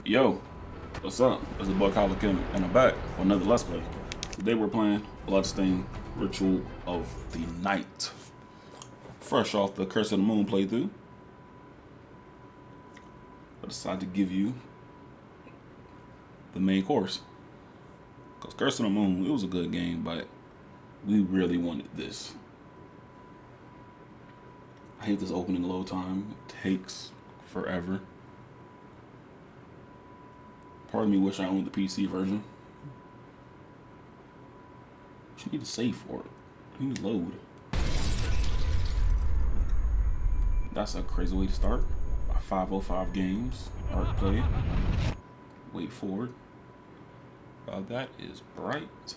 Yo, what's up? It's the Buck Holican, and I'm back for another Let's Play. Today we're playing Bloodstained Ritual of the Night. Fresh off the Curse of the Moon playthrough, I decided to give you the main course. Because Curse of the Moon, it was a good game, but we really wanted this. I hate this opening load time. It takes forever. Part of me wish I owned the PC version. But you need to save for it. You need to load. That's a crazy way to start. 505 games. Art play. Wait for it. That is bright.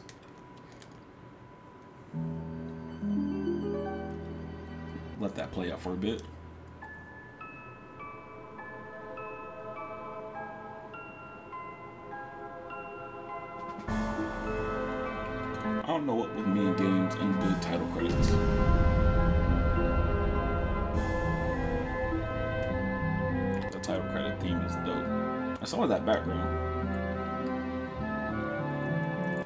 Let that play out for a bit. I don't know what with me in games and good title credits. The title credit theme is dope. I saw that background.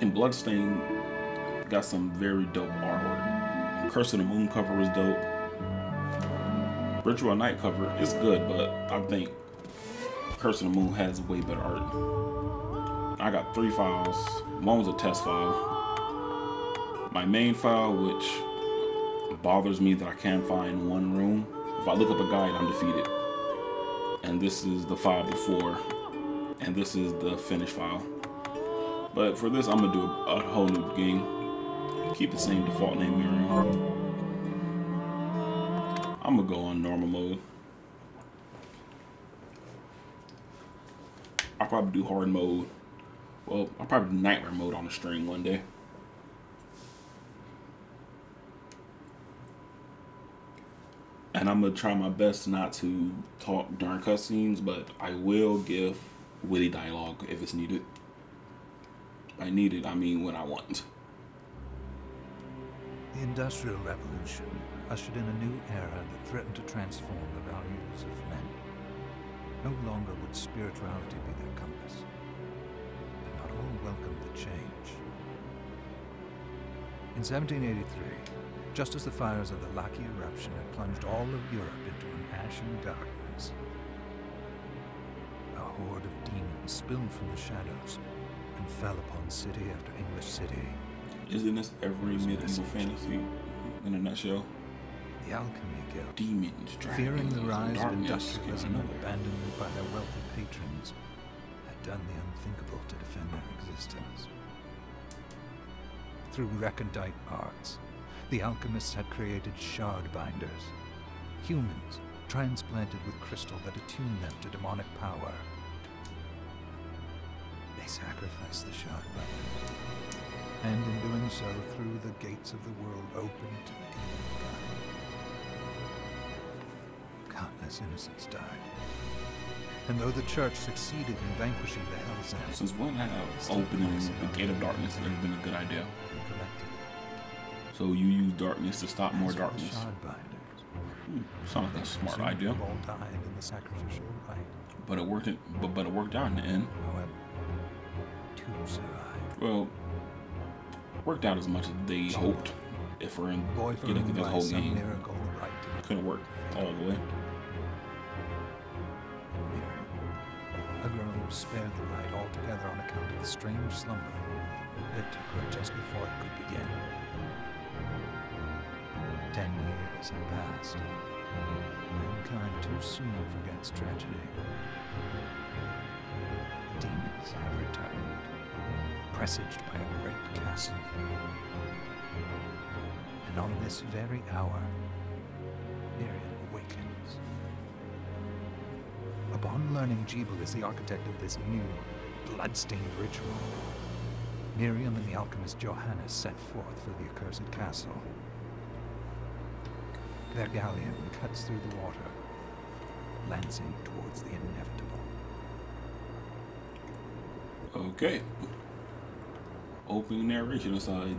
And Bloodstained got some very dope artwork. Curse of the Moon cover was dope. Ritual of Night cover is good, but I think Curse of the Moon has way better art. I got 3 files. One was a test file. My main file, which bothers me that I can't find one room. If I look up a guide, I'm defeated. And this is the file before. And this is the finished file. But for this, I'm going to do a whole new game. Keep the same default name, Miriam. I'm going to go on normal mode. I'll probably do hard mode. Well, I'll probably do nightmare mode on the stream one day. And I'm going to try my best not to talk during cutscenes, but I will give witty dialogue if it's needed. By needed, I mean when I want. The Industrial Revolution ushered in a new era that threatened to transform the values of men. No longer would spirituality be their compass, but not all welcomed the change. In 1783, just as the fires of the Laki eruption had plunged all of Europe into an ashen darkness, a horde of demons spilled from the shadows and fell upon city after English city. Isn't this every medieval fantasy in a nutshell? The Alchemy Guild, Demons, dragons, fearing the rise of darkness, industrialism and abandonment by their wealthy patrons, had done the unthinkable to defend their existence. Through recondite arts, the alchemists had created shard binders, humans transplanted with crystal that attuned them to demonic power. They sacrificed the shard binders, and in doing so threw the gates of the world open to demonkind. Countless innocents died, and though the church succeeded in vanquishing the Hell's End, since when have opening the gate of darkness ever been a good idea? So you use darkness to stop more darkness. Sounds like a smart idea. All died in the sacrificial rite. But it worked. But it worked out in the end. However, 2 survived. Well, worked out as much as they hoped. If we're in getting through this whole game, miracle, the right couldn't work all the way. Miriam, a girl who was spared the rite altogether on account of the strange slumber that took her just before it could begin. 10 years have passed. Mankind too soon forgets tragedy. The demons have returned, presaged by a great castle. And on this very hour, Miriam awakens. Upon learning Jebel is the architect of this new, blood-stained ritual, Miriam and the alchemist Johannes set forth for the accursed castle. Their galleon cuts through the water, lancing towards the inevitable. Okay. Opening narration aside,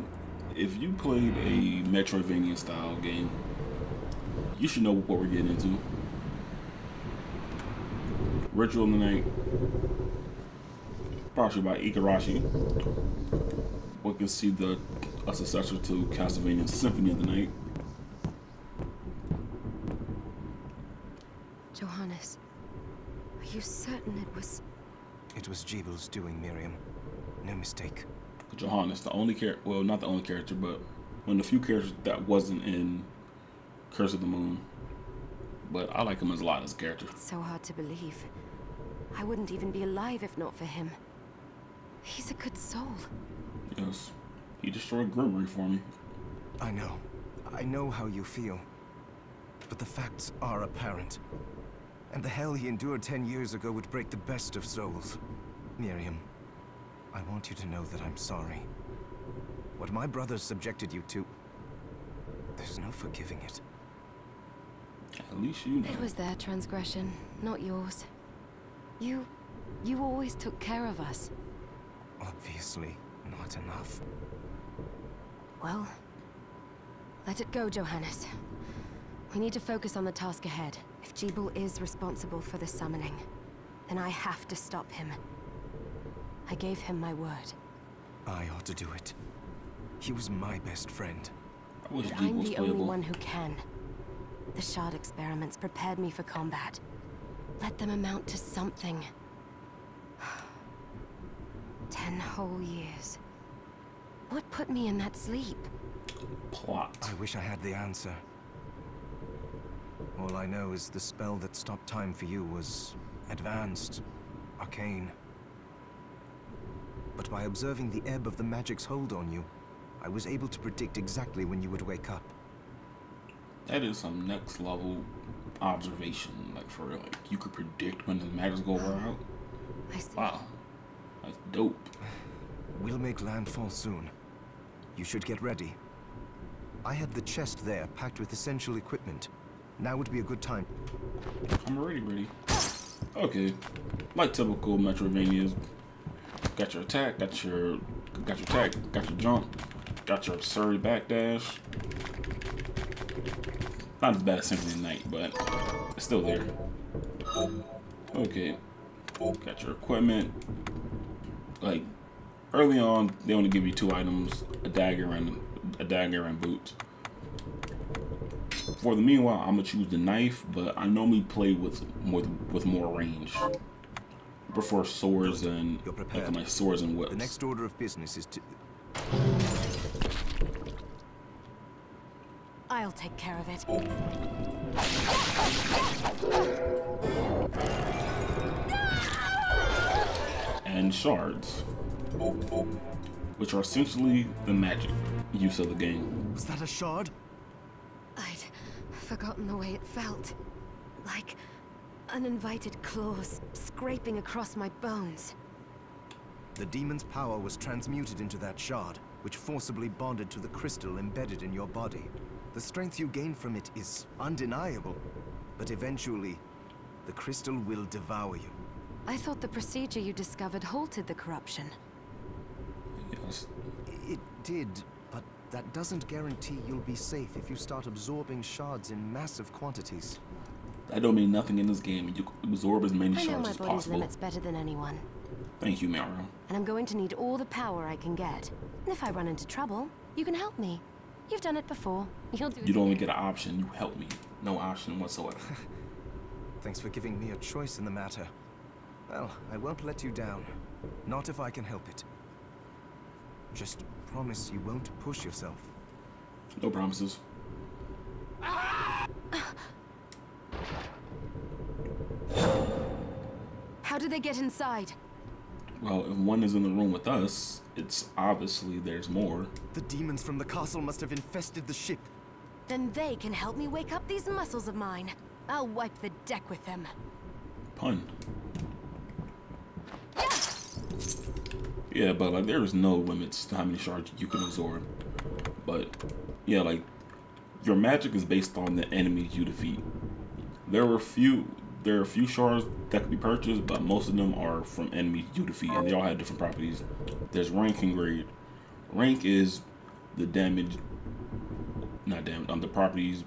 if you played a Metroidvania style game, you should know what we're getting into. Ritual of the Night, brought to you by Igarashi. We can see a successor to Castlevania Symphony of the Night. Johannes, are you certain it was... It was Jibel's doing, Miriam. No mistake. Johannes, the only character, well, not the only character, but one of the few characters that wasn't in Curse of the Moon. But I like him as a lot as a character. It's so hard to believe. I wouldn't even be alive if not for him. He's a good soul. Yes. He destroyed Grimmery for me. I know. I know how you feel. But the facts are apparent. And the hell he endured 10 years ago would break the best of souls. Miriam, I want you to know that I'm sorry. What my brothers subjected you to, there's no forgiving it. At least you know. It was their transgression, not yours. You always took care of us. Obviously, not enough. Well, let it go, Johannes. We need to focus on the task ahead. If Jibel is responsible for the summoning, then I have to stop him. I gave him my word. I ought to do it. He was my best friend. I wish But Jibel I'm was the only playable. one who can. The shard experiments prepared me for combat. Let them amount to something. 10 whole years. What put me in that sleep? Plot. I wish I had the answer. All I know is the spell that stopped time for you was advanced, arcane. But by observing the ebb of the magic's hold on you, I was able to predict exactly when you would wake up. That is some next level observation, like for real. Like you could predict when the magic's go out. I see. Wow, that's dope. We'll make landfall soon. You should get ready. I had the chest there packed with essential equipment. Now would be a good time. I'm already ready. Okay, like typical Metroidvanias. Got your attack, got your attack, got your jump, got your absurd backdash. Not as bad as Symphony of the Night, but it's still there. Okay, got your equipment. Like early on, they only give you 2 items: a dagger and boots. For the meanwhile, I'm gonna choose the knife, but I normally play with more range. I prefer swords and You're prepared. like swords and whips. The next order of business is to... I'll take care of it. And shards, which are essentially the magic use of the game. Was that a shard? I'd forgotten the way it felt. Like uninvited claws scraping across my bones. The demon's power was transmuted into that shard, which forcibly bonded to the crystal embedded in your body. The strength you gain from it is undeniable, but eventually, the crystal will devour you. I thought the procedure you discovered halted the corruption. Yes. It did, but that doesn't guarantee you'll be safe if you start absorbing shards in massive quantities. That don't mean nothing in this game. You can absorb as many I know shards my as body's possible. limits better than anyone. Thank you, Mario. And I'm going to need all the power I can get. And if I run into trouble, you can help me. You've done it before. You'll do it You don't even again. get an option. You help me. No option whatsoever. Thanks for giving me a choice in the matter. Well, I won't let you down. Not if I can help it. Just promise you won't push yourself. No promises. How did they get inside? Well, if one is in the room with us, it's obviously there's more. The demons from the castle must have infested the ship. Then they can help me wake up these muscles of mine. I'll wipe the deck with them. Pun. Yeah, but like there is no limits to how many shards you can absorb. But yeah, like your magic is based on the enemies you defeat. There are a few shards that could be purchased, but most of them are from enemies you defeat, and they all have different properties. There's rank and grade. Rank is the damage, not damage, the properties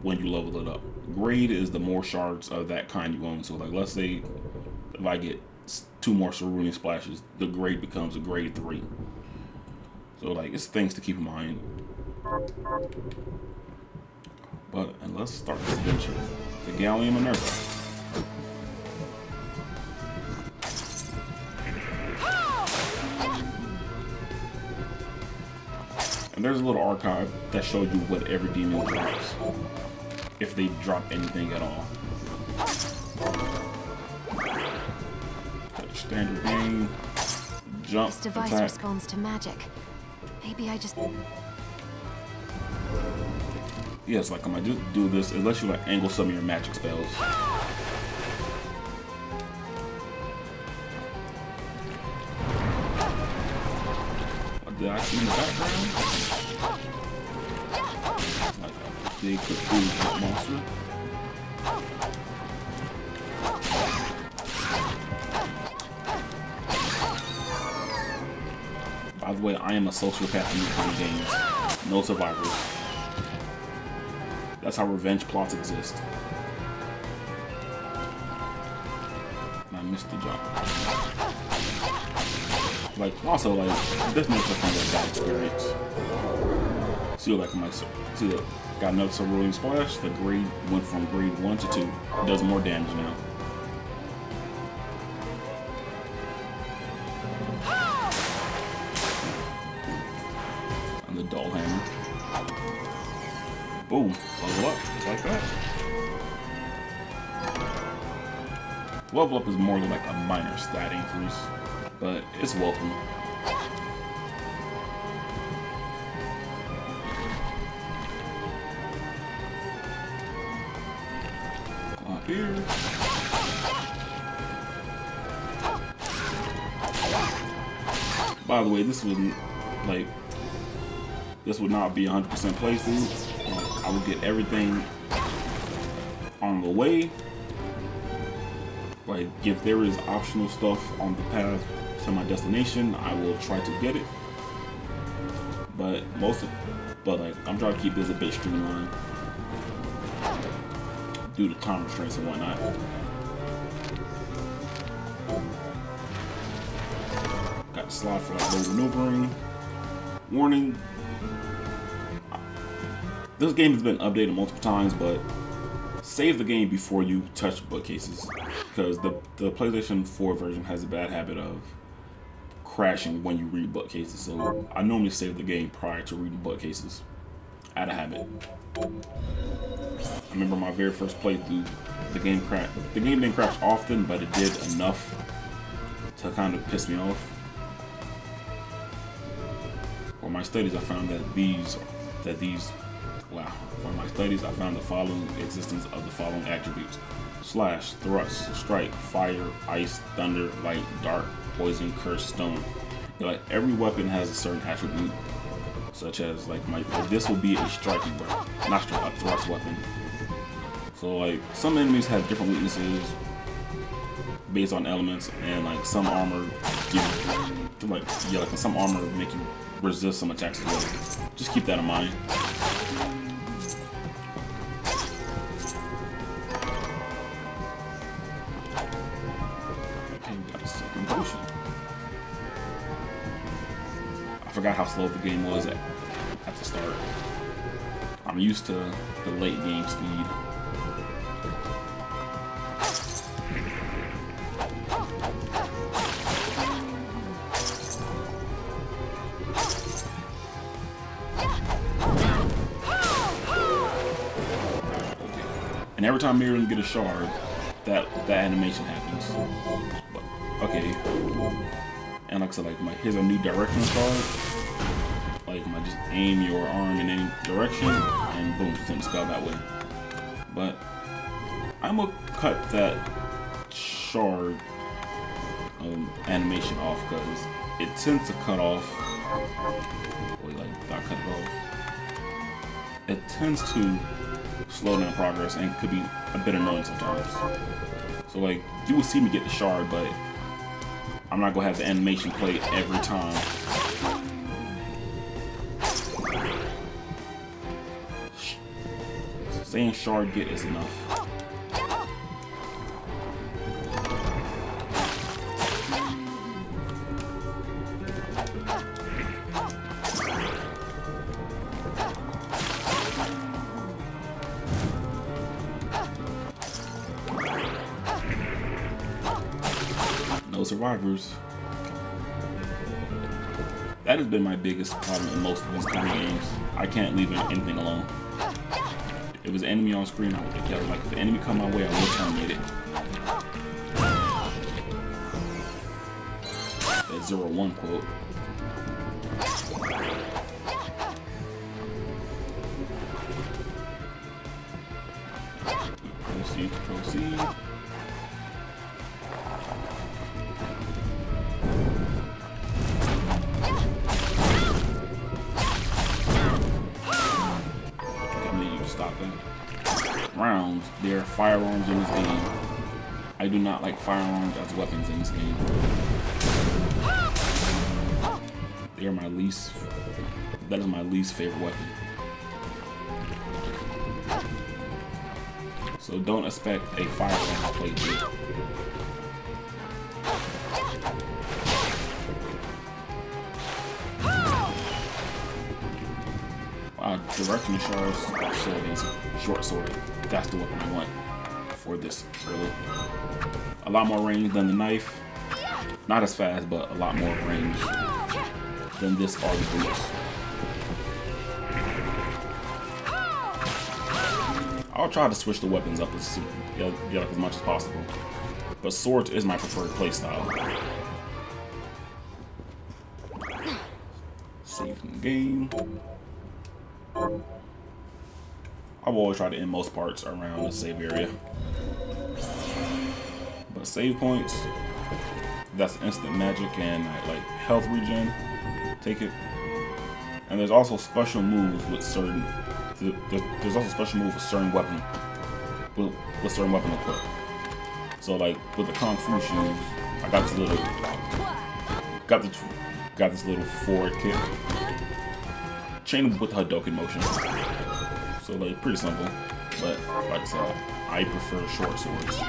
when you level it up. Grade is the more shards of that kind you own. So like, let's say if I get 2 more cerulean splashes, the grade becomes a grade 3. So like, it's things to keep in mind. But, and let's start this adventure. The Gallium Minerva. And there's a little archive that shows you what every demon drops, if they drop anything at all. Standard game, jump, This device attack. responds to magic. Maybe I just... Yes, like I just do this, it lets you like angle some of your magic spells. What did I see in the background? Like a big Cthulhu monster. By the way, I am a sociopath in these kind of games. No survivors. That's how revenge plots exist. And I missed the jump. Like, also, like, this makes it kind of a bad experience. See, like, see, look, got another cerulean splash. The grade went from grade 1 to 2. It does more damage now. And the doll hammer. Boom, level up, just like that. Level up is more than like a minor stat increase, but it's welcome. Come up here. By the way, this would not be 100% playthrough. I will get everything on the way. Like, if there is optional stuff on the path to my destination, I will try to get it. But like, I'm trying to keep this a bit streamlined due to time restraints and whatnot. Got the slide for like low maneuvering. Warning. This game has been updated multiple times, but save the game before you touch bookcases, because the PlayStation 4 version has a bad habit of crashing when you read bookcases. So I normally save the game prior to reading bookcases, out of habit. I remember my very first playthrough, the game crashed. The game didn't crash often, but it did enough to kind of piss me off. For my studies, I found that for my studies, I found the following existence of the following attributes: slash, thrust, strike, fire, ice, thunder, light, dark, poison, curse, stone. Like, every weapon has a certain attribute, such as like this will be a striking weapon, not a thrust weapon. So like, some enemies have different weaknesses based on elements, and like some armor some armor make you resist some attacks as well. Just keep that in mind. Okay, we got a second potion. I forgot how slow the game was at the start. I'm used to the late game speed. And every time Miriam get a shard, that animation happens. But, okay. And like I said, like here's a new directional card. Like, just aim your arm in any direction, and boom, send the spell that way. But I'm gonna cut that shard animation off, because it tends to cut off. Wait, like, did I cut it off? It tends to slow down progress and could be a bit annoying sometimes. So like, you will see me get the shard, but I'm not gonna have the animation play every time. Saying shard get is enough. No survivors. That has been my biggest problem in most of these kind of games. I can't leave anything alone. If there's an enemy on screen, I would kill it. Like, if the enemy come my way, I will terminate it. That 0-1 quote. Proceed. Rounds, there are firearms in this game. I do not like firearms as weapons in this game. They are my least, that is my least favorite weapon. So don't expect a firearm playthrough. Direction shards, sword is short sword. That's the weapon I want for this, really. A lot more range than the knife. Not as fast, but a lot more range than this are the boots. I'll try to switch the weapons up as much as possible. But swords is my preferred playstyle. Save in the game. I've always tried to end most parts around the save area. But save points, that's instant magic and like health regen. Take it. And there's also special moves with certain. There's also special moves with certain weapon. With certain weapon equipped. So like with the Kung Fu shoes, I got this little. Got this little forward kick. Chain with Hadouken motion. So like pretty simple, but like I said, I prefer short swords.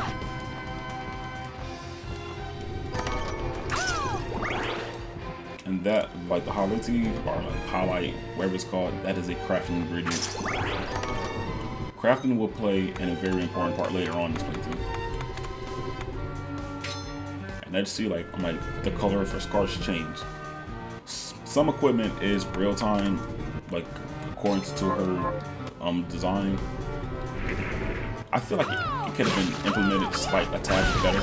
And that, like the highlight or like highlight, whatever it's called, that is a crafting ingredient. Crafting will play in a very important part later on in this playthrough. And I just see like the color of her scarves change. Some equipment is real time, like according to her design. I feel like it could have been implemented just like a tad better.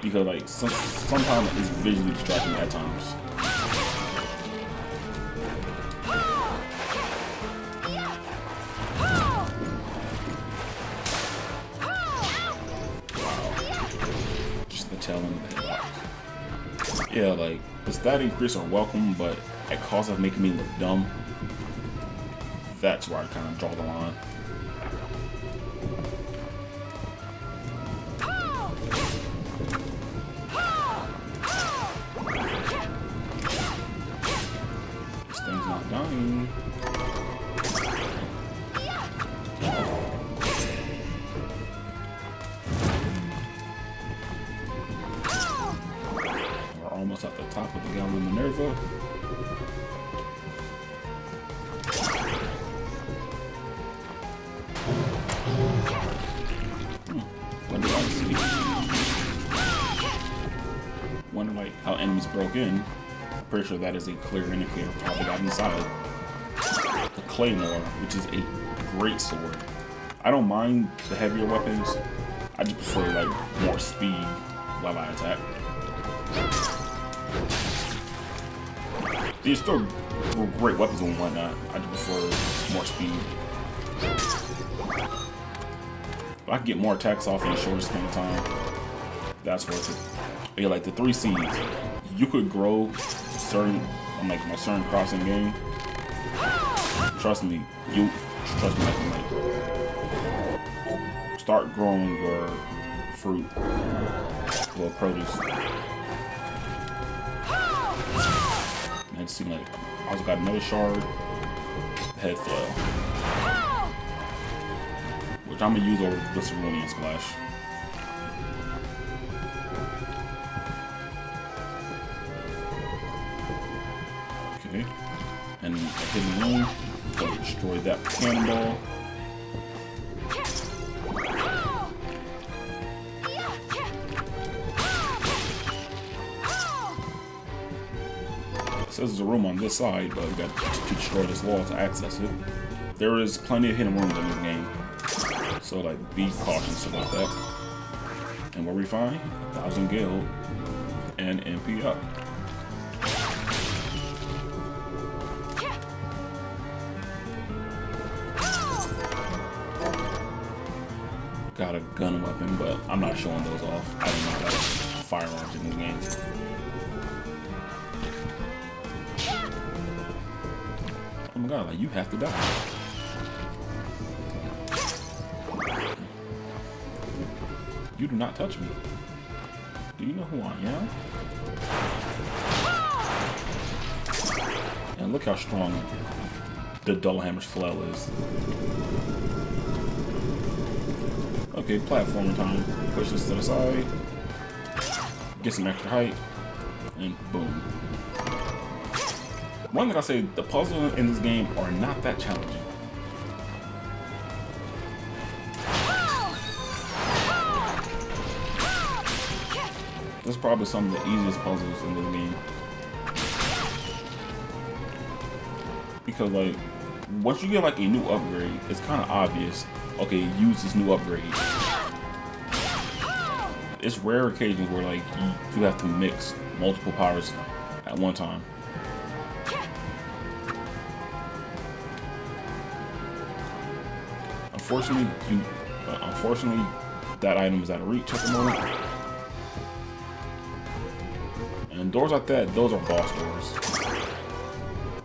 Because like sometimes it's visually distracting at times. Just the tail end of the headlock. Yeah, like the stat increase are welcome, but at cost of making me look dumb. That's where I kind of draw the line. This thing's not dying. We're almost at the top of the Gala Minerva. Wonder like how enemies broke in. I'm pretty sure that is a clear indicator of how they got inside. The Claymore, which is a great sword. I don't mind the heavier weapons. I just prefer like more speed while I attack. These are still great weapons and whatnot. I just prefer more speed. If I can get more attacks off in a shorter span of time, that's worth it. Yeah, like the 3 seeds, you could grow certain, like my certain crops in the game. Trust me, like start growing your fruit or produce. And it seems like I also got another shard, head flail, which I'm gonna use over the Cerulean Splash. Okay, and hidden room, gonna destroy that cannonball. It says there's a room on this side, but we got to destroy this wall to access it. There is plenty of hidden rooms in this game, so like be cautious about that. And what we find? 1,000 guild and MP up. Got a gun weapon, but I'm not showing those off. I don't know how firearms in the game. Oh my god, like you have to die. You do not touch me. Do you know who I am? And look how strong the Dull Hammer's flail is. Okay, platforming time. Push this to the side. Get some extra height. And boom. One thing I say, the puzzles in this game are not that challenging. This is probably some of the easiest puzzles in this game. Because like, once you get like a new upgrade, it's kind of obvious, okay, use this new upgrade. It's rare occasions where like you have to mix multiple powers at one time. Unfortunately, that item is out of reach at the moment. And doors like that, those are boss doors.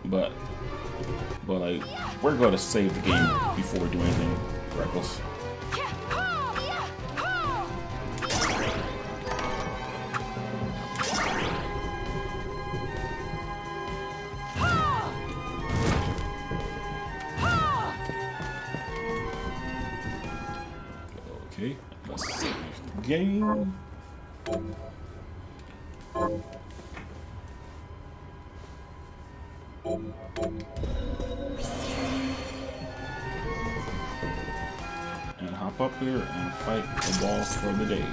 But like, we're going to save the game before we do anything reckless. Okay, let's save the game. And hop up here and fight the boss for the day.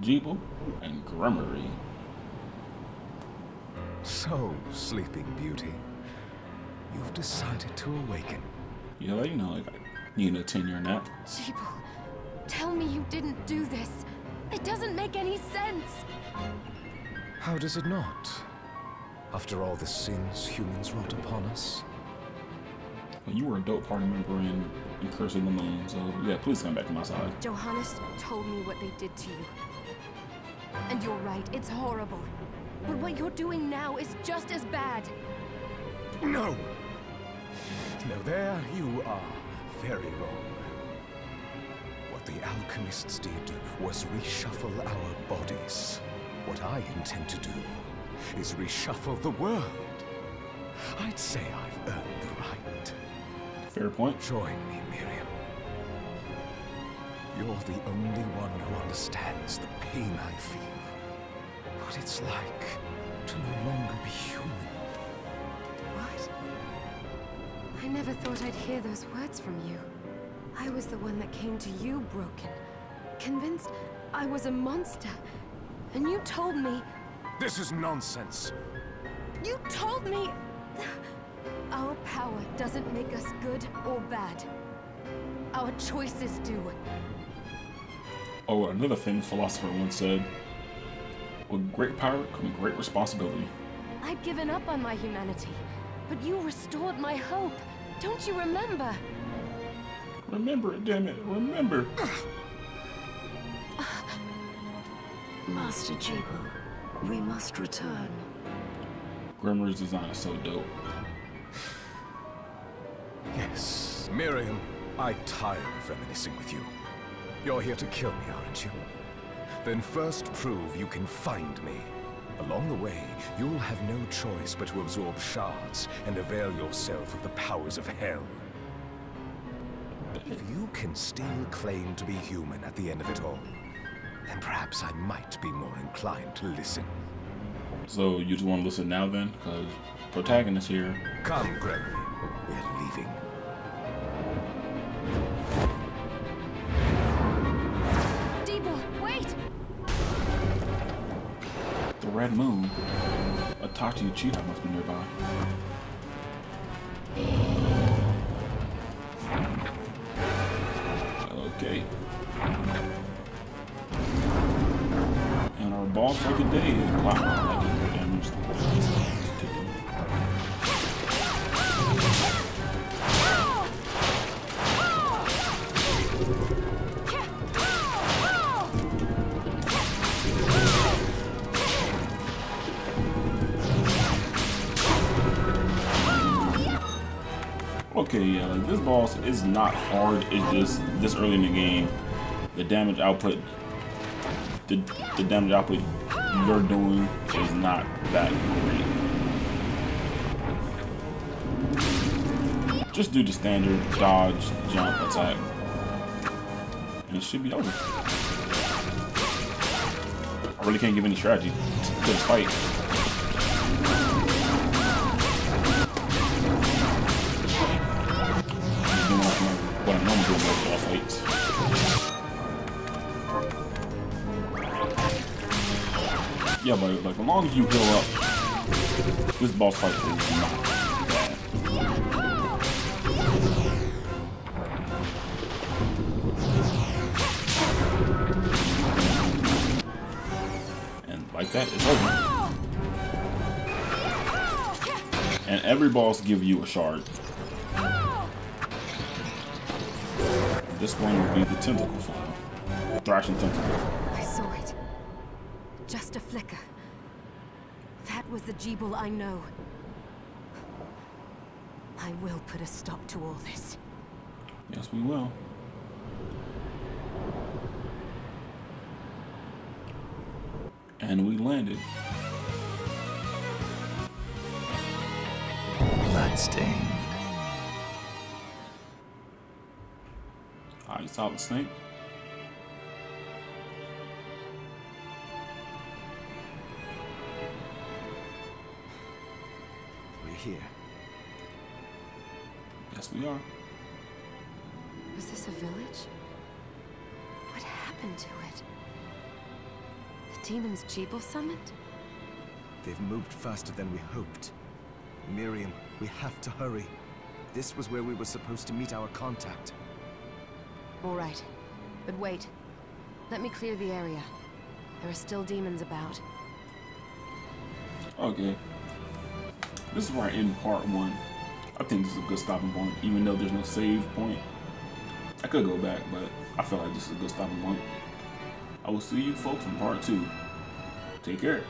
Jeeble and Grummery. So, Sleeping Beauty, you've decided to awaken. Yeah, you know, like, I need a 10-year nap. Jeeble, tell me you didn't do this. It doesn't make any sense. How does it not? After all the sins humans wrought upon us? Well, you were a dope party member in Curse of the Moon, so yeah, please come back to my side. Johannes told me what they did to you. And you're right, it's horrible. But what you're doing now is just as bad. No! No, there you are very wrong. What the alchemists did was reshuffle our bodies. What I intend to do is reshuffle the world. I'd say I've earned the right. Fair point. Join me, Miriam. You're the only one who understands the pain I feel. What it's like to no longer be human. What? I never thought I'd hear those words from you. I was the one that came to you broken, convinced I was a monster. And you told me... This is nonsense. You told me... Our power doesn't make us good or bad. Our choices do. Oh, another famous philosopher once said, with great power comes great responsibility. I'd given up on my humanity, but you restored my hope. Don't you remember? Remember it, damn it, remember. Master Jeeble, we must return. Grummery's design is so dope. Yes, Miriam, I tire of reminiscing with you. You're here to kill me, aren't you? Then first prove you can find me. Along the way, you'll have no choice but to absorb shards and avail yourself of the powers of hell. If you can still claim to be human at the end of it all, then perhaps I might be more inclined to listen. So you just want to listen now then? Because protagonist here. Come, Gregory. We're leaving. Deeble, wait! The Red Moon. A Tachi Uchiha must be nearby. Okay. And our boss for the day is wow, damage. Okay, yeah, like this boss is not hard. It's just this early in the game, the damage output, the damage output you're doing is not that great. Just do the standard dodge, jump, attack, and it should be over. I really can't give any strategy to this fight. What I'm normally doing with boss fights. Yeah, but like as long as you heal up, this boss fight is not bad. And like that, it's over. And every boss gives you a shard. This one will be the tentacle file. Thrashing tentacle. I saw it. Just a flicker. That was the Jeeble I know. I will put a stop to all this. Yes, we will. And we landed. Bloodstained. You saw the snake. We're here. Yes, we are. Was this a village? What happened to it? The demons Jeeble summoned? They've moved faster than we hoped. Miriam, we have to hurry. This was where we were supposed to meet our contact. All right. But wait. Let me clear the area. There are still demons about. Okay. This is where I end part 1. I think this is a good stopping point, even though there's no save point. I could go back, but I feel like this is a good stopping point. I will see you folks in part 2. Take care.